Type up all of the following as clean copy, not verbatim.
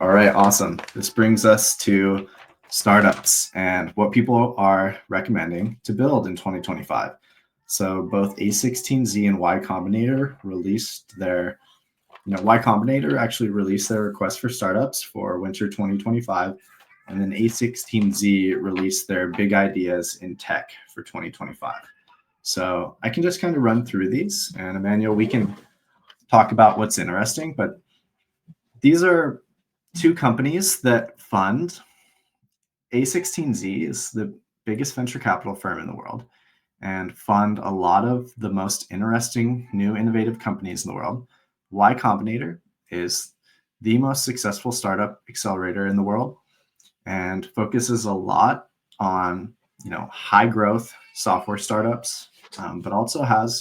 All right, awesome. This brings us to startups and what people are recommending to build in 2025. So both A16Z and Y Combinator released their, Y Combinator actually released their request for startups for winter 2025. And then A16Z released their big ideas in tech for 2025. So I can just kind of run through these, and Emmanuel, we can talk about what's interesting. But these are two companies that fund. A16Z is the biggest venture capital firm in the world and fund a lot of the most interesting new innovative companies in the world. Y Combinator is the most successful startup accelerator in the world and focuses a lot on high growth software startups, but also has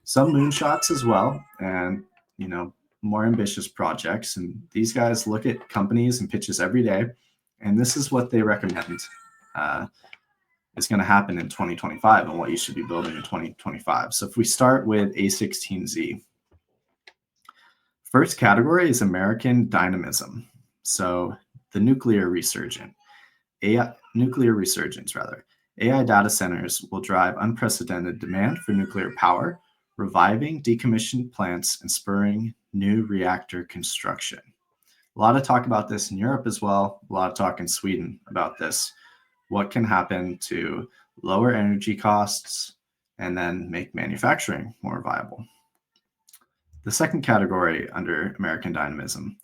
some moonshots as well, and you know more ambitious projects. And these guys look at companies and pitches every day, and this is what they recommend uh, is going to happen in 2025 and what you should be building in 2025. So if we start with A16Z, first category is American dynamism. So the nuclear resurgence rather. AI data centers will drive unprecedented demand for nuclear power, reviving decommissioned plants and spurring new reactor construction. A lot of talk about this in Europe as well, a lot of talk in Sweden about this. What can happen to lower energy costs and then make manufacturing more viable? The second category under American dynamism,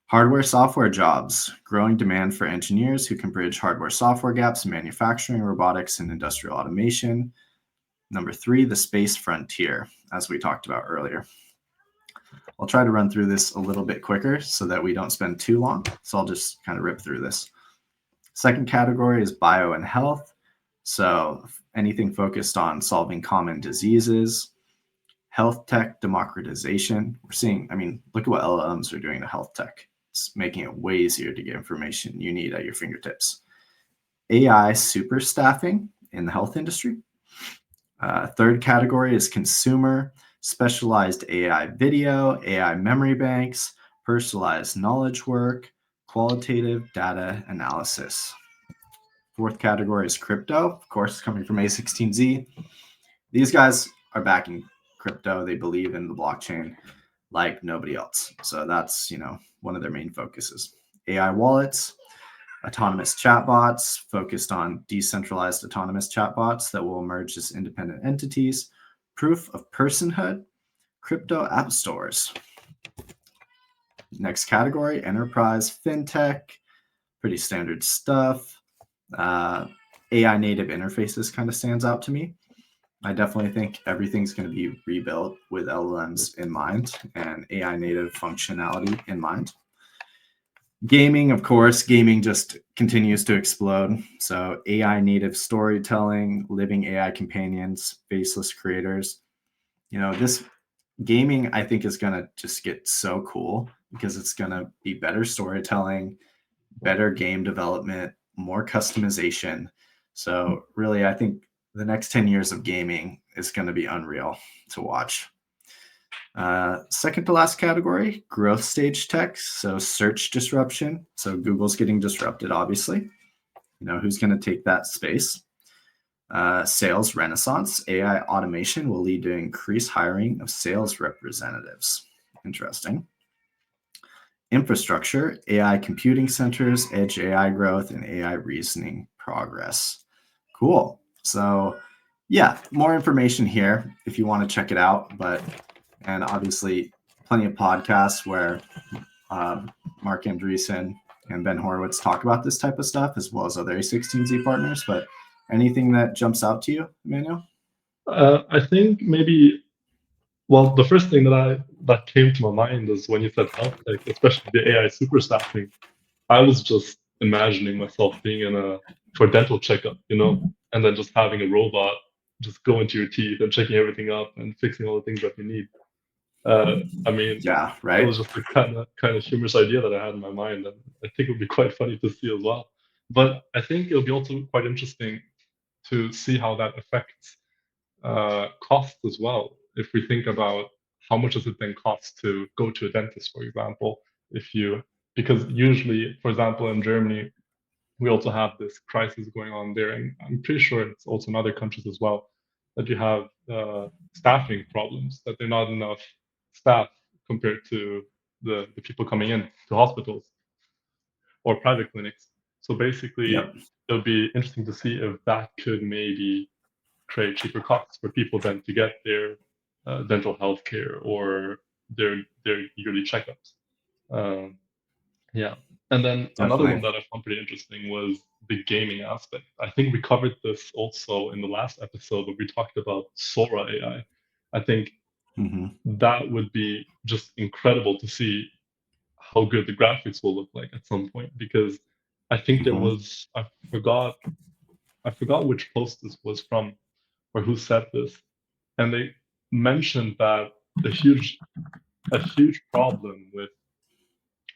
hardware software jobs, growing demand for engineers who can bridge hardware software gaps in manufacturing, robotics, and industrial automation. Number three, the space frontier, as we talked about earlier. I'll try to run through this a little bit quicker so that we don't spend too long. So I'll just kind of rip through this. Second category is bio and health. So anything focused on solving common diseases, health tech democratization. We're seeing, look at what LLMs are doing to health tech. It's making it way easier to get information you need at your fingertips. AI super staffing in the health industry. Third category is consumer, specialized AI video, AI memory banks, personalized knowledge work, qualitative data analysis. Fourth category is crypto, of course, coming from A16Z. These guys are backing crypto. They believe in the blockchain like nobody else. So that's, one of their main focuses. AI wallets, autonomous chatbots focused on decentralized autonomous chatbots that will emerge as independent entities, proof of personhood, crypto app stores. Next category, enterprise fintech, pretty standard stuff. AI native interfaces kind of stands out to me. I definitely think everything's going to be rebuilt with LLMs in mind and AI native functionality in mind. Gaming, of course, gaming just continues to explode. So AI native storytelling, living AI companions, faceless creators. This gaming I think is going to just get so cool because it's going to be better storytelling, better game development, more customization. So really, I think the next 10 years of gaming is going to be unreal to watch. Second to last category, growth stage tech. So search disruption. So Google's getting disrupted, obviously. Who's going to take that space? Sales renaissance. AI automation will lead to increased hiring of sales representatives. Interesting. Infrastructure, AI computing centers, edge AI growth, and AI reasoning progress. Cool. So, yeah, more information here if you want to check it out. And obviously, plenty of podcasts where Mark Andreessen and Ben Horowitz talk about this type of stuff, as well as other A16Z partners. But anything that jumps out to you, Emmanuel? I think maybe, well, the first thing that came to my mind is when you said health tech, especially the AI super staffing. I was just imagining myself being for a dental checkup, and then just having a robot just go into your teeth and checking everything up and fixing all the things that you need. I mean, Yeah, it right. was just a kind of humorous idea that I had in my mind, and I think it would be quite funny to see as well. But I think it'll be also quite interesting to see how that affects costs as well. If we think about how much does it then cost to go to a dentist, for example, if you because usually, for example, in Germany, we also have this crisis going on there, and I'm pretty sure it's also in other countries as well, that you have staffing problems, that there are not enough staff compared to the people coming in to hospitals or private clinics. So basically, Yep. it'll be interesting to see if that could maybe create cheaper costs for people then to get their dental health care or their yearly checkups. Um, yeah. And then another one Definitely. that I found pretty interesting was the gaming aspect. I think we covered this also in the last episode when we talked about Sora AI. I think Hmm. that would be just incredible to see how good the graphics will look like at some point, because I think there Hmm. was I forgot which post this was from or who said this, and they mentioned that a huge a huge problem with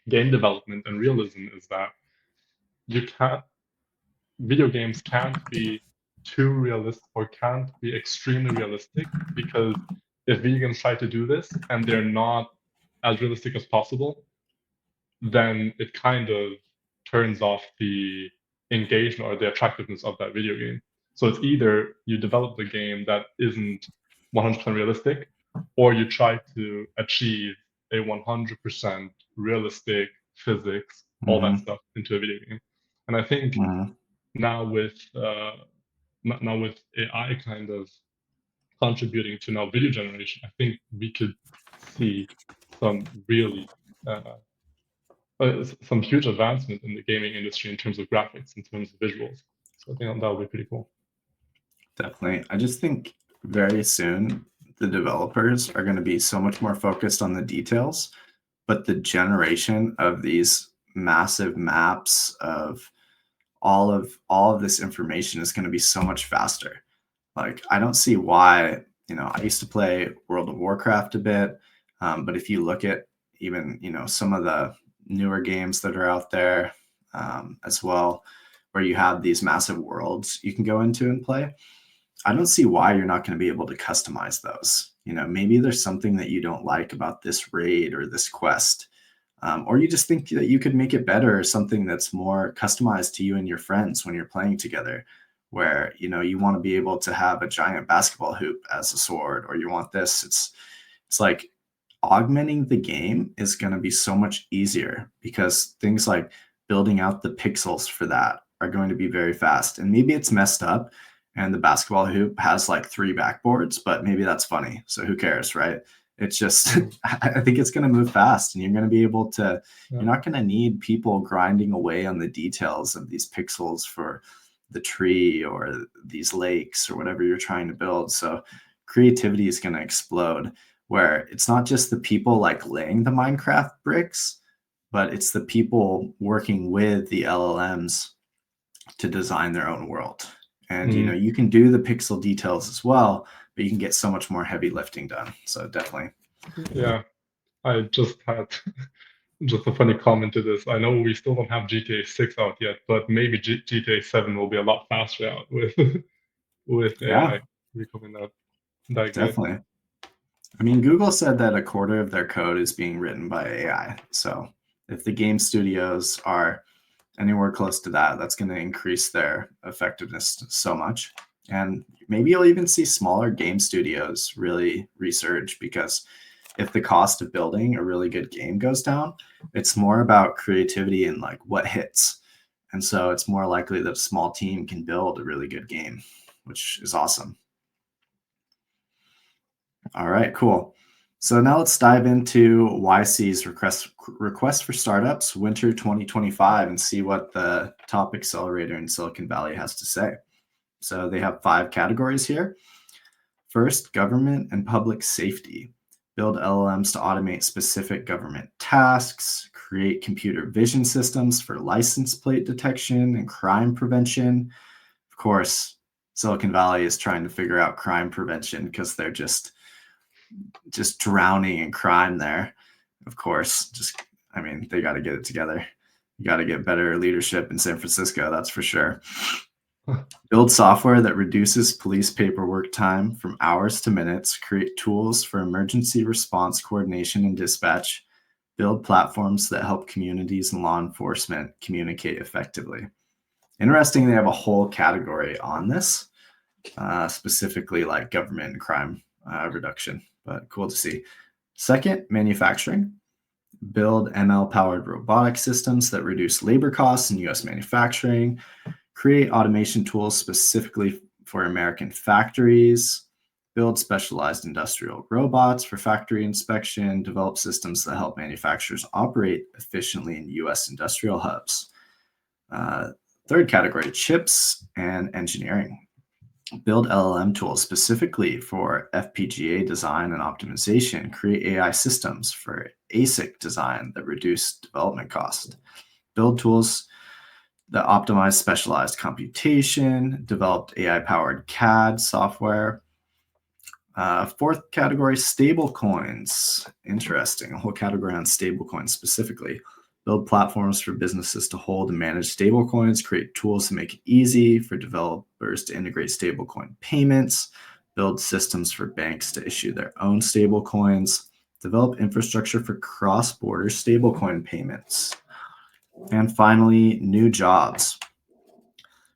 game development and realism is that you can't video games can't be too realistic or can't be extremely realistic, because if video games try to do this and they're not as realistic as possible, then it kind of turns off the engagement or the attractiveness of that video game. So it's either you develop the game that isn't 100% realistic, or you try to achieve a 100% realistic physics, all that Hmm. stuff into a video game. And I think Hmm. now with now with AI kind of contributing to now video generation, I think we could see some really uh, some huge advancement in the gaming industry in terms of graphics, in terms of visuals. So I think that would be pretty cool. Definitely. I just think very soon the developers are going to be so much more focused on the details, but the generation of these massive maps of all of this information is going to be so much faster. Like, I don't see why, I used to play World of Warcraft a bit, but if you look at even, some of the newer games that are out there, as well, where you have these massive worlds you can go into and play, I don't see why you're not going to be able to customize those. Maybe there's something that you don't like about this raid or this quest, or you just think that you could make it better, or something that's more customized to you and your friends when you're playing together, where you want to be able to have a giant basketball hoop as a sword, or you want this. It's like augmenting the game is going to be so much easier, because things like building out the pixels for that are going to be very fast. And maybe it's messed up and the basketball hoop has like 3 backboards, but maybe that's funny. So who cares, right? It's just, Mm, I think it's going to move fast, and you're going to be able to, yeah. you're not going to need people grinding away on the details of these pixels for the tree or these lakes or whatever you're trying to build. So creativity is going to explode, where it's not just the people like laying the Minecraft bricks, but it's the people working with the LLMs to design their own world. And Mm, you can do the pixel details as well, but you can get so much more heavy lifting done. So definitely. yeah. I just had just a funny comment to this. I know we still don't have GTA 6 out yet, but maybe GTA 7 will be a lot faster out with with AI Yeah, becoming that good. definitely. I mean, Google said that a quarter of their code is being written by AI. So if the game studios are anywhere close to that, that's going to increase their effectiveness so much. And maybe you'll even see smaller game studios really resurge, because if the cost of building a really good game goes down, it's more about creativity and like what hits. And so it's more likely that a small team can build a really good game, which is awesome. All right, cool. So now let's dive into YC's request for startups winter 2025 and see what the top accelerator in Silicon Valley has to say. So they have 5 categories here. First, government and public safety. Build LLMs to automate specific government tasks, create computer vision systems for license plate detection and crime prevention. Of course, Silicon Valley is trying to figure out crime prevention because they're just drowning in crime there. Of course, I mean, they got to get it together. You got to get better leadership in San Francisco, that's for sure. Build software that reduces police paperwork time from hours to minutes. Create tools for emergency response coordination and dispatch. Build platforms that help communities and law enforcement communicate effectively. Interesting, they have a whole category on this, specifically like government and crime reduction, but cool to see. Second, manufacturing. Build ML-powered robotic systems that reduce labor costs in U.S. manufacturing. Create automation tools specifically for American factories. Build specialized industrial robots for factory inspection. Develop systems that help manufacturers operate efficiently in U.S. industrial hubs. Third category, chips and engineering. Build LLM tools specifically for FPGA design and optimization. Create AI systems for ASIC design that reduce development cost. Build tools that optimize specialized computation. Developed AI-powered CAD software. Fourth category, stable coins. Interesting. A whole category on stable coins specifically. Build platforms for businesses to hold and manage stablecoins, create tools to make it easy for developers to integrate stablecoin payments, build systems for banks to issue their own stablecoins, develop infrastructure for cross-border stablecoin payments. And finally, new jobs.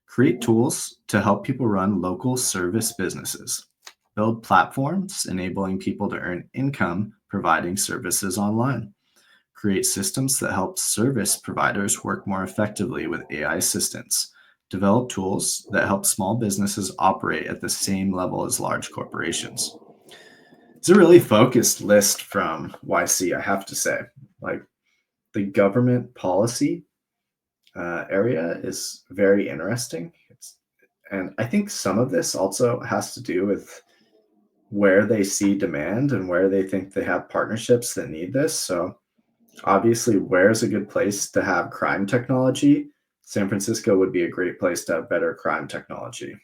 Create tools to help people run local service businesses. Build platforms enabling people to earn income providing services online. Create systems that help service providers work more effectively with AI assistance. Develop tools that help small businesses operate at the same level as large corporations. It's a really focused list from YC, I have to say. Like the government policy area is very interesting. And I think some of this also has to do with where they see demand and where they think they have partnerships that need this. So obviously, where's a good place to have crime technology? San Francisco would be a great place to have better crime technology.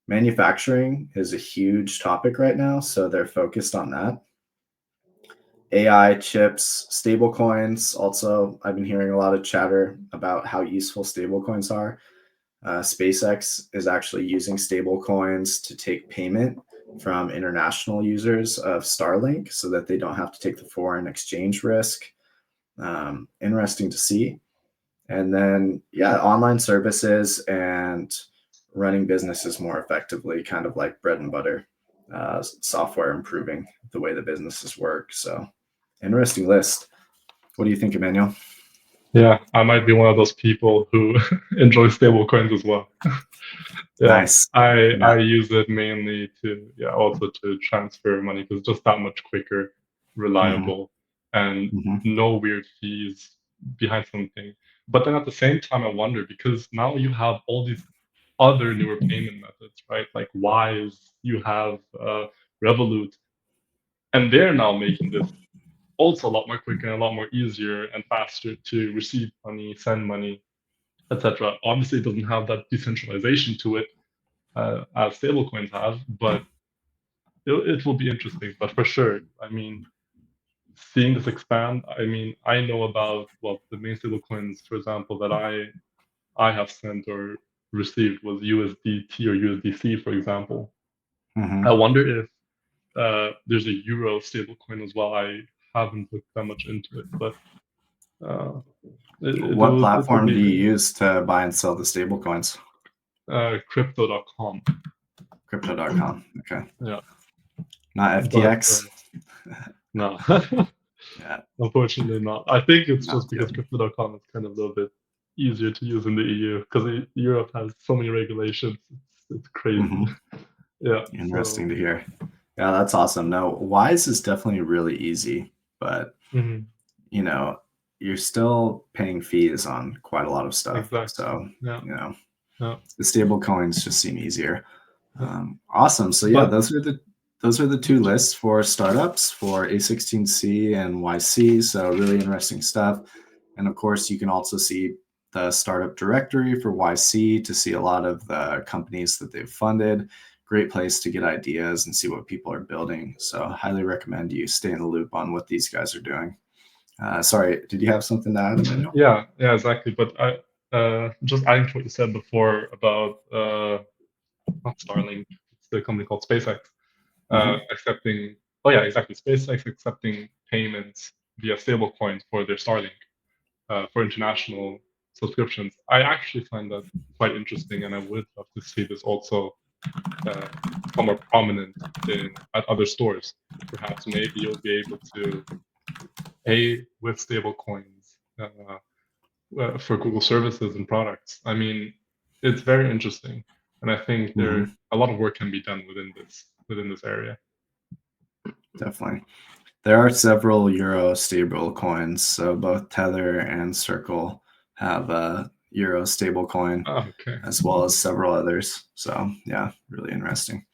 Manufacturing is a huge topic right now, so they're focused on that. AI, chips, stablecoins. Also, I've been hearing a lot of chatter about how useful stablecoins are. SpaceX is actually using stablecoins to take payment from international users of Starlink so that they don't have to take the foreign exchange risk. Interesting to see. And then, yeah, online services and running businesses more effectively, kind of like bread and butter, software improving the way the businesses work. So, interesting list. What do you think, Emmanuel? Yeah, I might be one of those people who enjoy stable coins as well. Yeah, Nice. I Yeah. I use it mainly to also to transfer money because it's just that much quicker, reliable, and no weird fees behind something. But then at the same time, I wonder because now you have all these other newer payment methods, right? Like Wise, you have Revolut, and they're now making this also a lot more quicker and a lot more easier and faster to receive money, send money, etc. Obviously, it doesn't have that decentralization to it as stablecoins have, but it will be interesting. But for sure, I mean, seeing this expand, I mean, I know about the main stablecoins, for example, that I have sent or received was USDT or USDC, for example. I wonder if there's a Euro stablecoin as well. I haven't looked that much into it, but What it will platform be do you use to buy and sell the stable coins? crypto.com. Crypto.com. Okay. Yeah, Not but FTX. no, Yeah. unfortunately not. I think it's Not just because good. crypto.com is kind of a little bit easier to use in the EU because Europe has so many regulations. It's crazy. Yeah, Interesting so to hear. Yeah, that's awesome. No, Wise is definitely really easy, but you know, you're still paying fees on quite a lot of stuff. exactly. So, Yeah, you know, yeah, the stable coins just seem easier. yeah. Awesome. So yeah, But those are the two lists for startups for A16C and YC. So really interesting stuff. And of course, you can also see the startup directory for YC to see a lot of the companies that they've funded. Great place to get ideas and see what people are building. So highly recommend you stay in the loop on what these guys are doing. Sorry, did you have something to add, Emmanuel? yeah, exactly. But I just adding to what you said before about not Starlink, it's the company called SpaceX Mm-hmm. accepting. Oh yeah, exactly. SpaceX accepting payments via stablecoins for their Starlink for international subscriptions. I actually find that quite interesting, and I would love to see this also become more prominent at other stores. Perhaps maybe you'll be able to pay with stablecoins for Google services and products. I mean, it's very interesting, and I think Mhm. a lot of work can be done within this area. Definitely. There are several Euro stable coins, so both Tether and Circle have a Euro stable coin, Oh, okay. as well as several others. So yeah, really interesting.